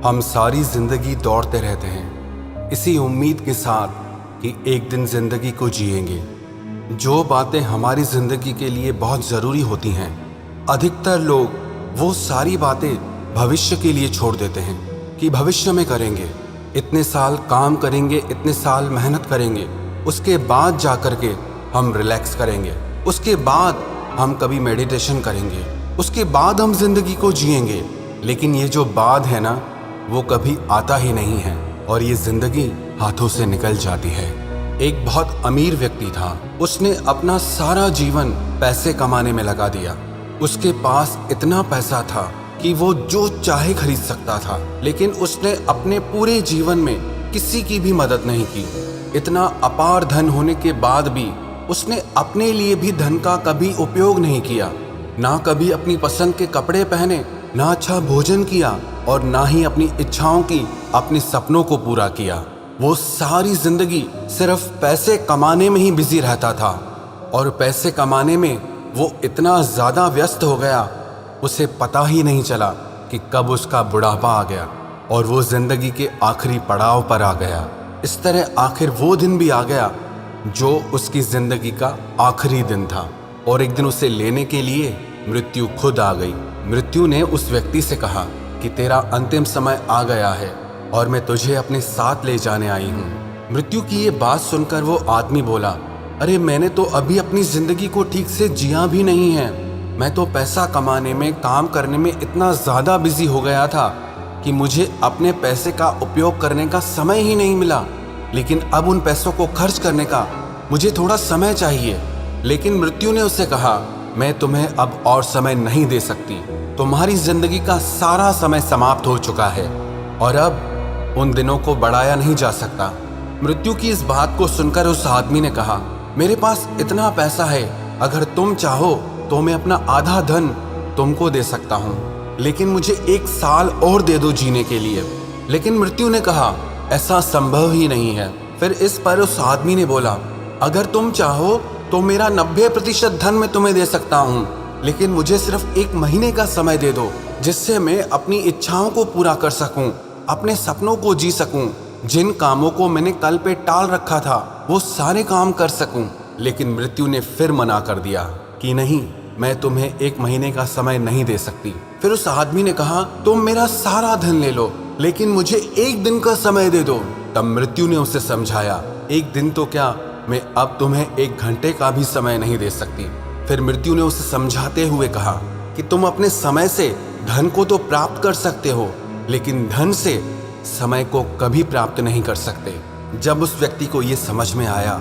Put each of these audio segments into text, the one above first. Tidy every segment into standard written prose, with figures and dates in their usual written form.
हम सारी जिंदगी दौड़ते रहते हैं इसी उम्मीद के साथ कि एक दिन जिंदगी को जिएंगे। जो बातें हमारी जिंदगी के लिए बहुत ज़रूरी होती हैं, अधिकतर लोग वो सारी बातें भविष्य के लिए छोड़ देते हैं कि भविष्य में करेंगे, इतने साल काम करेंगे, इतने साल मेहनत करेंगे, उसके बाद जा कर के हम रिलैक्स करेंगे, उसके बाद हम कभी मेडिटेशन करेंगे, उसके बाद हम जिंदगी को जिएंगे। लेकिन ये जो बाद है ना, वो कभी आता ही नहीं है और ये जिंदगी हाथों से निकल जाती है। एक बहुत अमीर व्यक्ति था, उसने अपना सारा जीवन पैसे कमाने में लगा दिया। उसके पास इतना पैसा था कि वो जो चाहे खरीद सकता था, लेकिन उसने अपने पूरे जीवन में किसी की भी मदद नहीं की। इतना अपार धन होने के बाद भी उसने अपने लिए भी धन का कभी उपयोग नहीं किया, ना कभी अपनी पसंद के कपड़े पहने, ना अच्छा भोजन किया और ना ही अपनी इच्छाओं की, अपने सपनों को पूरा किया। वो सारी जिंदगी सिर्फ पैसे कमाने में ही बिजी रहता था और पैसे कमाने में वो इतना ज़्यादा व्यस्त हो गया, उसे पता ही नहीं चला कि कब उसका बुढ़ापा आ गया और वो जिंदगी के आखिरी पड़ाव पर आ गया। इस तरह आखिर वो दिन भी आ गया जो उसकी जिंदगी का आखिरी दिन था और एक दिन उसे लेने के लिए मृत्यु खुद आ गई। मृत्यु ने उस व्यक्ति से कहा कि तेरा अंतिम समय आ गया है और मैं तुझे अपने साथ ले जाने आई हूँ। मृत्यु की ये बात सुनकर वो आदमी बोला, अरे मैंने तो अभी अपनी जिंदगी को ठीक से जिया भी नहीं है। मैं तो पैसा कमाने में, काम करने में इतना ज़्यादा बिजी हो गया था कि मुझे अपने पैसे का उपयोग करने का समय ही नहीं मिला। लेकिन अब उन पैसों को खर्च करने का मुझे थोड़ा समय चाहिए। लेकिन मृत्यु ने उससे कहा, मैं तुम्हें अब और समय नहीं दे सकती, तुम्हारी जिंदगी का सारा समय समाप्त हो चुका है और अब उन दिनों को बढ़ाया नहीं जा सकता। मृत्यु की इस बात को सुनकर उस आदमी ने कहा, मेरे पास इतना पैसा है, अगर तुम चाहो तो मैं अपना आधा धन तुमको दे सकता हूँ, लेकिन मुझे 1 साल और दे दो जीने के लिए। लेकिन मृत्यु ने कहा, ऐसा संभव ही नहीं है। फिर इस पर उस आदमी ने बोला, अगर तुम चाहो तो मेरा 90% धन मैं तुम्हें दे सकता हूँ, लेकिन मुझे सिर्फ 1 महीने का समय दे दो, जिससे मैं अपनी इच्छाओं को पूरा कर सकूं, अपने सपनों को जी सकूं, जिन कामों को मैंने कल पे टाल रखा था वो सारे काम कर सकूं। लेकिन मृत्यु ने फिर मना कर दिया कि नहीं, मैं तुम्हें 1 महीने का समय नहीं दे सकती। फिर उस आदमी ने कहा, तुम मेरा सारा धन ले लो, लेकिन मुझे 1 दिन का समय दे दो। तब मृत्यु ने उसे समझाया, 1 दिन तो क्या, मैं अब तुम्हें 1 घंटे का भी समय नहीं दे सकती। फिर मृत्यु ने उसे समझाते हुए कहा कि तुम अपने समय से धन को तो प्राप्त कर सकते हो, लेकिन धन से समय को कभी प्राप्त नहीं कर सकते। जब उस व्यक्ति को ये समझ में आया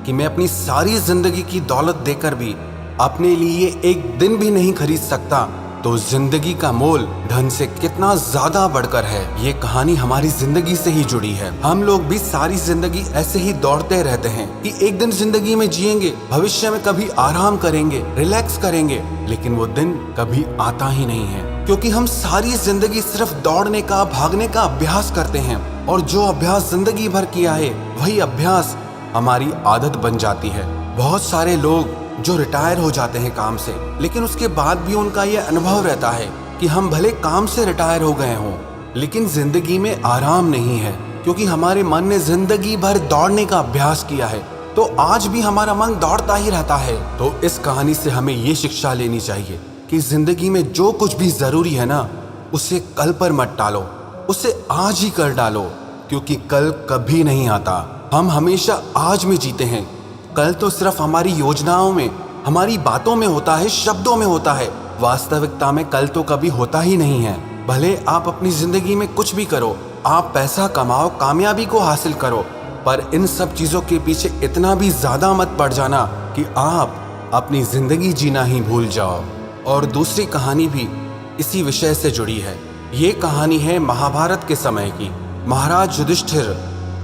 कि मैं अपनी सारी जिंदगी की दौलत देकर भी अपने लिए 1 दिन भी नहीं खरीद सकता, तो जिंदगी का मोल धन से कितना ज्यादा बढ़कर है। ये कहानी हमारी जिंदगी से ही जुड़ी है। हम लोग भी सारी जिंदगी ऐसे ही दौड़ते रहते हैं कि एक दिन जिंदगी में जिएंगे, भविष्य में कभी आराम करेंगे, रिलैक्स करेंगे, लेकिन वो दिन कभी आता ही नहीं है, क्योंकि हम सारी जिंदगी सिर्फ दौड़ने का, भागने का अभ्यास करते हैं और जो अभ्यास जिंदगी भर किया है वही अभ्यास हमारी आदत बन जाती है। बहुत सारे लोग जो रिटायर हो जाते हैं काम से, लेकिन उसके बाद भी उनका यह अनुभव रहता है कि हम भले काम से रिटायर हो गए हों, लेकिन जिंदगी में आराम नहीं है, क्योंकि हमारे मन ने जिंदगी भर दौड़ने का अभ्यास किया है, तो आज भी हमारा मन दौड़ता ही रहता है। तो इस कहानी से हमें ये शिक्षा लेनी चाहिए कि जिंदगी में जो कुछ भी जरूरी है ना, उसे कल पर मत टालो, उसे आज ही कर डालो, क्योंकि कल कभी नहीं आता। हम हमेशा आज में जीते हैं। कल तो सिर्फ हमारी योजनाओं में, हमारी बातों में होता है, शब्दों में होता है। वास्तविकता में कल तो कभी होता ही नहीं है। भले आप अपनी जिंदगी में कुछ भी करो, आप पैसा कमाओ, कामयाबी को हासिल करो, पर इन सब चीजों के पीछे इतना भी ज्यादा मत पड़ जाना कि आप अपनी जिंदगी जीना ही भूल जाओ। और दूसरी कहानी भी इसी विषय से जुड़ी है। ये कहानी है महाभारत के समय की। महाराज युधिष्ठिर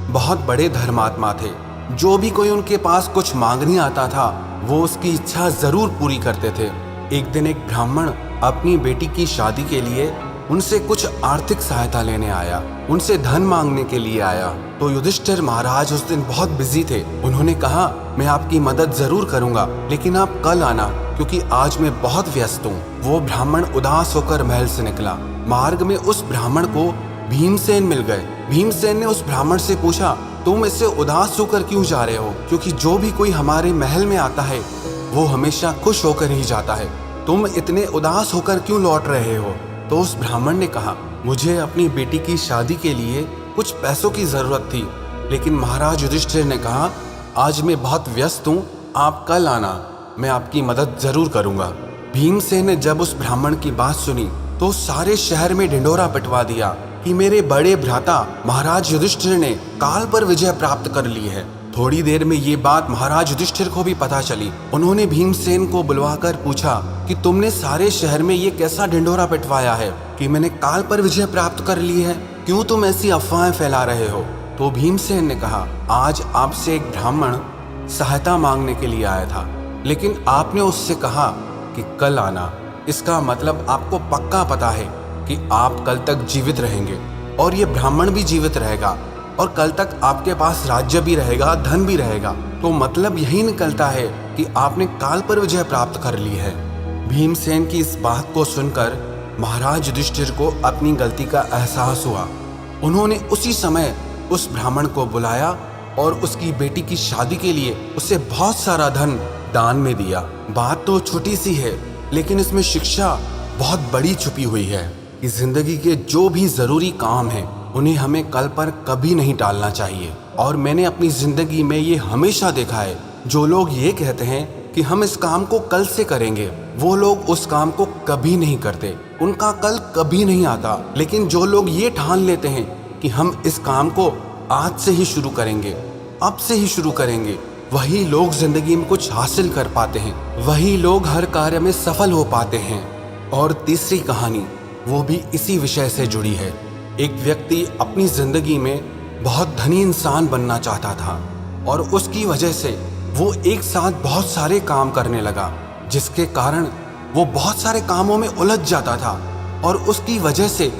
बहुत बड़े धर्मात्मा थे। जो भी कोई उनके पास कुछ मांगने आता था, वो उसकी इच्छा जरूर पूरी करते थे। एक दिन एक ब्राह्मण अपनी बेटी की शादी के लिए उनसे कुछ आर्थिक सहायता लेने आया, उनसे धन मांगने के लिए आया। तो युधिष्ठिर महाराज उस दिन बहुत बिजी थे। उन्होंने कहा, मैं आपकी मदद जरूर करूंगा, लेकिन आप कल आना, क्योंकि आज मैं बहुत व्यस्त हूँ। वो ब्राह्मण उदास होकर महल से निकला। मार्ग में उस ब्राह्मण को भीमसेन मिल गए। भीमसेन ने उस ब्राह्मण से पूछा, तुम इससे उदास होकर क्यों जा रहे हो? क्योंकि जो भी कोई हमारे महल में आता है वो हमेशा खुश होकर ही जाता है। तुम इतने उदास होकर क्यों लौट रहे हो? तो उस ब्राह्मण ने कहा, मुझे अपनी बेटी की शादी के लिए कुछ पैसों की जरूरत थी, लेकिन महाराज युधिष्ठिर ने कहा, आज मैं बहुत व्यस्त हूँ, आप कल आना, मैं आपकी मदद जरूर करूँगा। भीमसेन ने जब उस ब्राह्मण की बात सुनी तो सारे शहर में ढिंढोरा पिटवा दिया कि मेरे बड़े भ्राता महाराज युधिष्ठिर ने काल पर विजय प्राप्त कर ली है। थोड़ी देर में ये बात महाराज युधिष्ठिर को भी पता चली। उन्होंने भीमसेन को बुलवाकर पूछा कि तुमने सारे शहर में ये कैसा ढिंढोरा पिटवाया है कि मैंने काल पर विजय प्राप्त कर ली है? क्यों तुम ऐसी अफवाहें फैला रहे हो? तो भीमसेन ने कहा, आज आपसे एक ब्राह्मण सहायता मांगने के लिए आया था, लेकिन आपने उससे कहा कि कल आना। इसका मतलब आपको पक्का पता है कि आप कल तक जीवित रहेंगे और ये ब्राह्मण भी जीवित रहेगा और कल तक आपके पास राज्य भी रहेगा, धन भी रहेगा। तो मतलब यही निकलता है कि आपने काल पर विजय प्राप्त कर ली है। भीमसेन की इस बात को सुनकर महाराज युधिष्ठिर को अपनी गलती का एहसास हुआ। उन्होंने उसी समय उस ब्राह्मण को बुलाया और उसकी बेटी की शादी के लिए उसे बहुत सारा धन दान में दिया। बात तो छोटी सी है, लेकिन इसमें शिक्षा बहुत बड़ी छुपी हुई है कि जिंदगी के जो भी जरूरी काम हैं उन्हें हमें कल पर कभी नहीं टालना चाहिए। और मैंने अपनी जिंदगी में ये हमेशा देखा है, जो लोग ये कहते हैं कि हम इस काम को कल से करेंगे, वो लोग उस काम को कभी नहीं करते, उनका कल कभी नहीं आता। लेकिन जो लोग ये ठान लेते हैं कि हम इस काम को आज से ही शुरू करेंगे, अब से ही शुरू करेंगे, वही लोग जिंदगी में कुछ हासिल कर पाते हैं, वही लोग हर कार्य में सफल हो पाते हैं। और तीसरी कहानी वो भी इसी विषय से जुड़ी है। एक व्यक्ति अपनी जिंदगी में बहुत धनी इंसान बनना चाहता था और उसकी वजह से वो एक साथ बहुत सारे काम करने लगा, जिसके कारण वो बहुत सारे कामों में उलझ जाता था और उसकी वजह से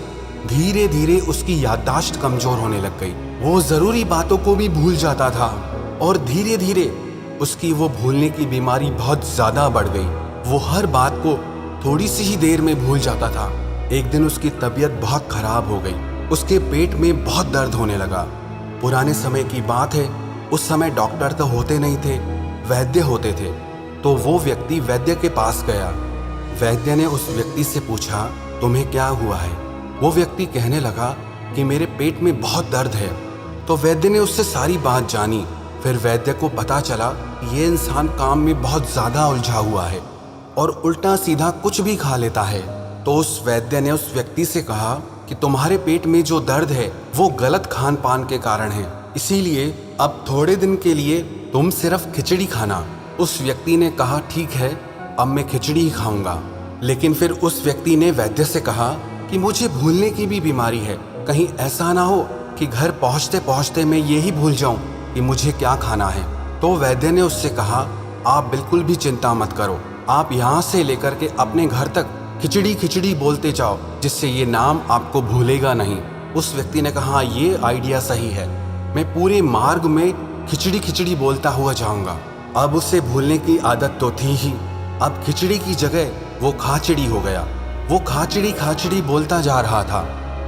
धीरे धीरे उसकी याददाश्त कमजोर होने लग गई। वो जरूरी बातों को भी भूल जाता था और धीरे धीरे उसकी वो भूलने की बीमारी बहुत ज्यादा बढ़ गई। वो हर बात को थोड़ी सी ही देर में भूल जाता था। एक दिन उसकी तबीयत बहुत खराब हो गई, उसके पेट में बहुत दर्द होने लगा। पुराने समय की बात है, उस समय डॉक्टर तो होते नहीं थे, वैद्य होते थे। तो वो व्यक्ति वैद्य के पास गया। वैद्य ने उस व्यक्ति से पूछा, तुम्हें क्या हुआ है? वो व्यक्ति कहने लगा कि मेरे पेट में बहुत दर्द है। तो वैद्य ने उससे सारी बात जानी। फिर वैद्य को पता चला कि ये इंसान काम में बहुत ज़्यादा उलझा हुआ है और उल्टा सीधा कुछ भी खा लेता है। तो उस वैद्य ने उस व्यक्ति से कहा कि तुम्हारे पेट में जो दर्द है वो गलत खान पान के कारण है, इसीलिए अब थोड़े दिन के लिए तुम सिर्फ खिचड़ी खाना। उस व्यक्ति ने कहा, ठीक है, अब मैं खिचड़ी ही खाऊंगा। लेकिन फिर उस व्यक्ति ने वैद्य से कहा कि मुझे भूलने की भी बीमारी है, कहीं ऐसा ना हो कि घर पहुंचते पहुंचते मैं यही भूल जाऊं कि मुझे क्या खाना है। तो वैद्य ने उससे कहा, आप बिल्कुल भी चिंता मत करो, आप यहाँ से लेकर के अपने घर तक खिचड़ी खिचड़ी बोलते जाओ, जिससे ये नाम आपको भूलेगा नहीं। उस व्यक्ति ने कहा, ये आइडिया सही है, मैं पूरे मार्ग में खिचड़ी खिचड़ी बोलता हुआ जाऊंगा। अब उसे भूलने की आदत तो थी ही, अब खिचड़ी की जगह वो खाचड़ी हो गया। वो खाचड़ी खाचड़ी बोलता जा रहा था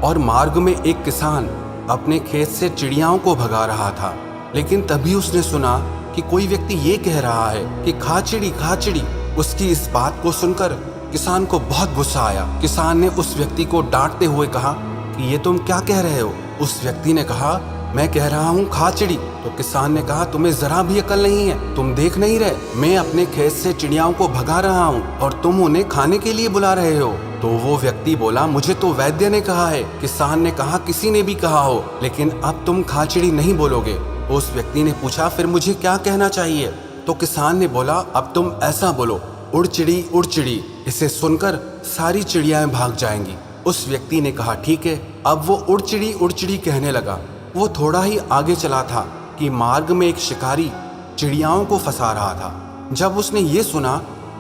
और मार्ग में एक किसान अपने खेत से चिड़ियाओं को भगा रहा था। लेकिन तभी उसने सुना कि कोई व्यक्ति ये कह रहा है कि खाचड़ी खाचड़ी। उसकी इस बात को सुनकर किसान को बहुत गुस्सा आया। किसान ने उस व्यक्ति को डांटते हुए कहा कि ये तुम क्या कह रहे हो? उस व्यक्ति ने कहा, मैं कह रहा हूँ खाचड़ी। तो किसान ने कहा, तुम्हें जरा भी अकल नहीं है, तुम देख नहीं रहे मैं अपने खेत से चिड़ियाओं को भगा रहा हूँ और तुम उन्हें खाने के लिए बुला रहे हो। तो वो व्यक्ति बोला, मुझे तो वैद्य ने कहा है, किसान ने कहा, किसी ने भी कहा हो, लेकिन अब तुम खाचड़ी नहीं बोलोगे। उस व्यक्ति ने पूछा, फिर मुझे क्या कहना चाहिए? तो किसान ने बोला, अब तुम ऐसा बोलो, उड़ चिड़ी उड़ चिड़ी। इसे सुनकर सारी चिड़ियाएं भाग जाएंगी। उस व्यक्ति ने कहा, ठीक है। अब वो उड़ चिड़ी कहने लगा। वो थोड़ा ही आगे चला था कि मार्ग में एक शिकारी चिड़ियाओं को फंसा रहा था। जब उसने ये सुना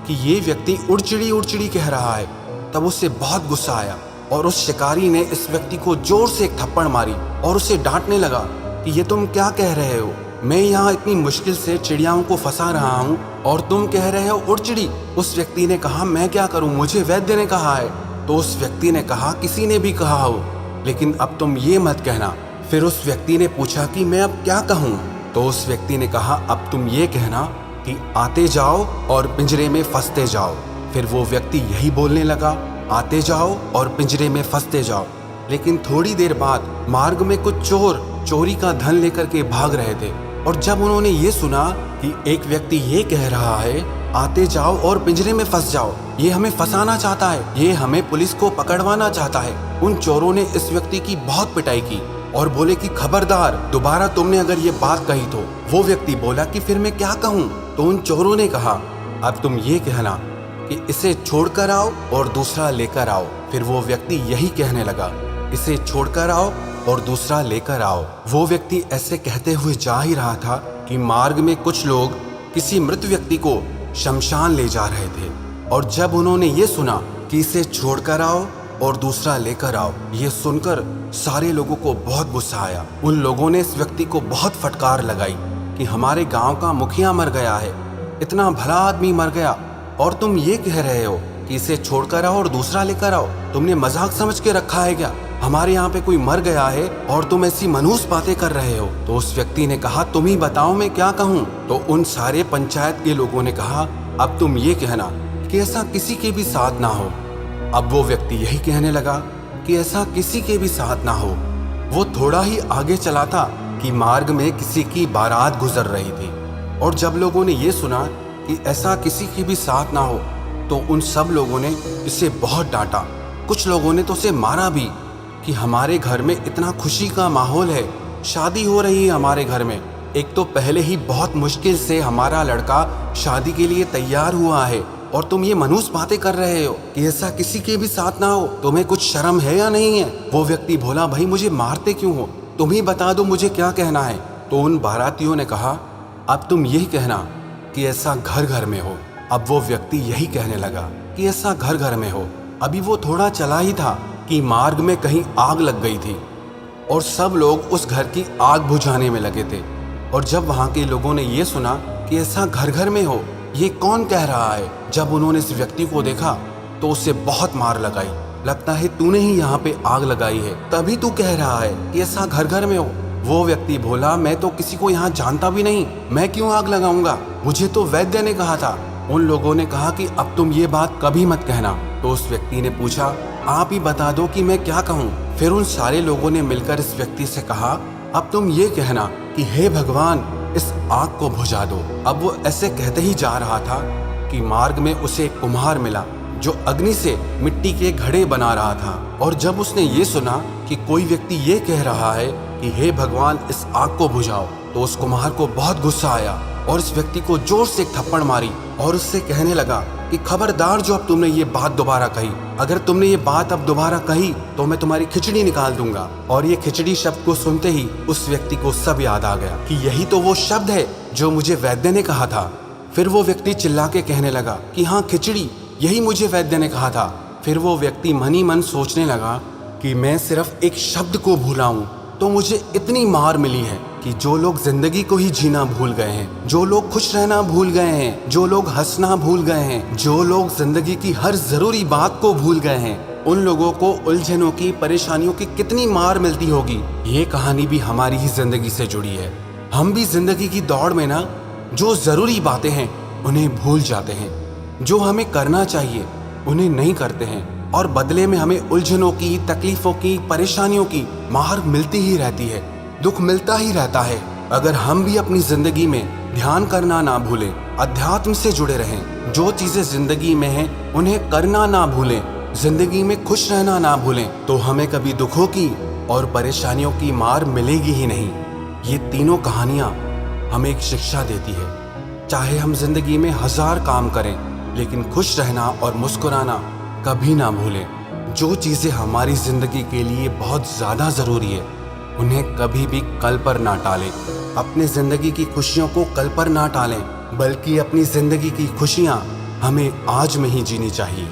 कि ये व्यक्ति उड़ चिड़ी कह रहा है, तब उसे बहुत गुस्सा आया और उस शिकारी ने इस व्यक्ति को जोर से एक थप्पड़ मारी और उसे डांटने लगा कि ये तुम क्या कह रहे हो? मैं यहाँ इतनी मुश्किल से चिड़ियाओं को फंसा रहा हूँ और तुम कह रहे हो उड़ चिड़ी। उस व्यक्ति ने कहा, मैं क्या करूँ, मुझे वैद्य ने कहा है। तो उस व्यक्ति ने कहा, किसी ने भी कहा हो, लेकिन अब तुम ये मत कहना। फिर उस व्यक्ति ने पूछा कि मैं अब क्या कहूँ। तो उस व्यक्ति ने कहा, अब तुम ये कहना कि आते जाओ और पिंजरे में फंसते जाओ। फिर वो व्यक्ति यही बोलने लगा, आते जाओ और पिंजरे में फंसते जाओ। लेकिन थोड़ी देर बाद मार्ग में कुछ चोर चोरी का धन लेकर के भाग रहे थे, और जब उन्होंने ये सुना कि एक व्यक्ति ये कह रहा है, आते जाओ और पिंजरे में फंस जाओ, ये हमें फंसाना चाहता है, ये हमें पुलिस को पकड़वाना चाहता है, उन चोरों ने इस व्यक्ति की बहुत पिटाई की और बोले कि खबरदार, दोबारा तुमने अगर ये बात कही तो। वो व्यक्ति बोला कि फिर मैं क्या कहूँ। तो उन चोरों ने कहा, अब तुम ये कहना कि इसे छोड़कर आओ और दूसरा लेकर आओ। फिर वो व्यक्ति यही कहने लगा, इसे छोड़कर आओ और दूसरा लेकर आओ। वो व्यक्ति ऐसे कहते हुए जा ही रहा था कि मार्ग में कुछ लोग किसी मृत व्यक्ति को शमशान ले जा रहे थे, और जब उन्होंने ये सुना कि इसे छोड़कर आओ और दूसरा लेकर आओ, ये सुनकर सारे लोगों को बहुत गुस्सा आया। उन लोगों ने इस व्यक्ति को बहुत फटकार लगाई कि हमारे गांव का मुखिया मर गया है, इतना भला आदमी मर गया, और तुम ये कह रहे हो कि इसे छोड़कर आओ और दूसरा लेकर आओ। तुमने मजाक समझ के रखा है क्या? हमारे यहाँ पे कोई मर गया है और तुम ऐसी मनहूस बातें कर रहे हो। तो उस व्यक्ति ने कहा, तुम ही बताओ मैं क्या कहूँ। तो उन सारे पंचायत के लोगों ने कहा, अब तुम ये कहना कि ऐसा किसी के भी साथ ना हो। अब वो व्यक्ति यही कहने लगा कि ऐसा किसी के भी साथ ना हो। वो थोड़ा ही आगे चला था कि मार्ग में किसी की बारात गुजर रही थी, और जब लोगों ने ये सुना कि ऐसा किसी के भी साथ ना हो, तो उन सब लोगों ने इसे बहुत डांटा। कुछ लोगों ने तो उसे मारा भी कि हमारे घर में इतना खुशी का माहौल है, शादी हो रही है हमारे घर में, एक तो पहले ही बहुत मुश्किल से हमारा लड़का शादी के लिए तैयार हुआ है, और तुम ये मनहूस बातें कर रहे हो कि ऐसा किसी के भी साथ ना हो। तुम्हें कुछ शर्म है या नहीं है? वो व्यक्ति बोला, भाई मुझे मारते क्यों हो, तुम ही बता दो मुझे क्या कहना है। तो उन बारातियों ने कहा, अब तुम यही कहना कि ऐसा घर घर में हो। अब वो व्यक्ति यही कहने लगा कि ऐसा घर घर में हो। अभी वो थोड़ा चला ही था कि मार्ग में कहीं आग लग गई थी, और सब लोग उस घर की आग बुझाने में लगे थे। और जब वहाँ के लोगों ने ये सुना कि ऐसा घर घर में हो, ये कौन कह रहा है, जब उन्होंने इस व्यक्ति को देखा तो उसे बहुत मार लगाई। लगता है तूने ही यहाँ पे आग लगाई है, तभी तू कह रहा है कि ऐसा घर घर में हो। वो व्यक्ति बोला, मैं तो किसी को यहाँ जानता भी नहीं, मैं क्यों आग लगाऊंगा, मुझे तो वैद्य ने कहा था। उन लोगों ने कहा कि अब तुम ये बात कभी मत कहना। तो उस व्यक्ति ने पूछा, आप ही बता दो कि मैं क्या कहूँ। फिर उन सारे लोगों ने मिलकर इस व्यक्ति से कहा, अब तुम ये कहना कि हे भगवान, इस आग को बुझा दो। अब वो ऐसे कहते ही जा रहा था कि मार्ग में उसे एक कुम्हार मिला जो अग्नि से मिट्टी के घड़े बना रहा था। और जब उसने ये सुना कि कोई व्यक्ति ये कह रहा है कि हे भगवान, इस आग को बुझाओ, तो उस कुम्हार को बहुत गुस्सा आया और इस व्यक्ति को जोर से एक थप्पड़ मारी और उससे कहने लगा कि खबरदार, जो अब तुमने ये बात दोबारा कही, अगर तुमने ये बात अब दोबारा कही तो मैं तुम्हारी खिचड़ी निकाल दूंगा। और ये खिचड़ी शब्द को सुनते ही उस व्यक्ति को सब याद आ गया कि यही तो वो शब्द है जो मुझे वैद्य ने कहा था। फिर वो व्यक्ति चिल्ला के कहने लगा कि हाँ, खिचड़ी, यही मुझे वैद्य ने कहा था। फिर वो व्यक्ति मन ही मन सोचने लगा कि मैं सिर्फ एक शब्द को भूला हूँ तो मुझे इतनी मार मिली है कि जो लोग जिंदगी को ही जीना भूल गए हैं, जो लोग खुश रहना भूल गए हैं, जो लोग हंसना भूल गए हैं, जो लोग जिंदगी की हर जरूरी बात को भूल गए हैं, उन लोगों को उलझनों की, परेशानियों की कितनी मार मिलती होगी। ये कहानी भी हमारी ही जिंदगी से जुड़ी है। हम भी जिंदगी की दौड़ में ना जो जरूरी बातें हैं उन्हें भूल जाते हैं, जो हमें करना चाहिए उन्हें नहीं करते हैं, और बदले में हमें उलझनों की, तकलीफों की, परेशानियों की मार मिलती ही रहती है, दुख मिलता ही रहता है। अगर हम भी अपनी जिंदगी में ध्यान करना ना भूलें, अध्यात्म से जुड़े रहें, जो चीजें जिंदगी में हैं उन्हें करना ना भूलें, जिंदगी में खुश रहना ना भूलें, तो हमें कभी दुखों की और परेशानियों की मार मिलेगी ही नहीं। ये तीनों कहानियां हमें एक शिक्षा देती है। चाहे हम जिंदगी में 1000 काम करें, लेकिन खुश रहना और मुस्कुराना कभी ना भूलें। जो चीजें हमारी जिंदगी के लिए बहुत ज्यादा जरूरी है उन्हें कभी भी कल पर ना टालें। अपने जिंदगी की खुशियों को कल पर ना टालें, बल्कि अपनी जिंदगी की खुशियां हमें आज में ही जीनी चाहिए।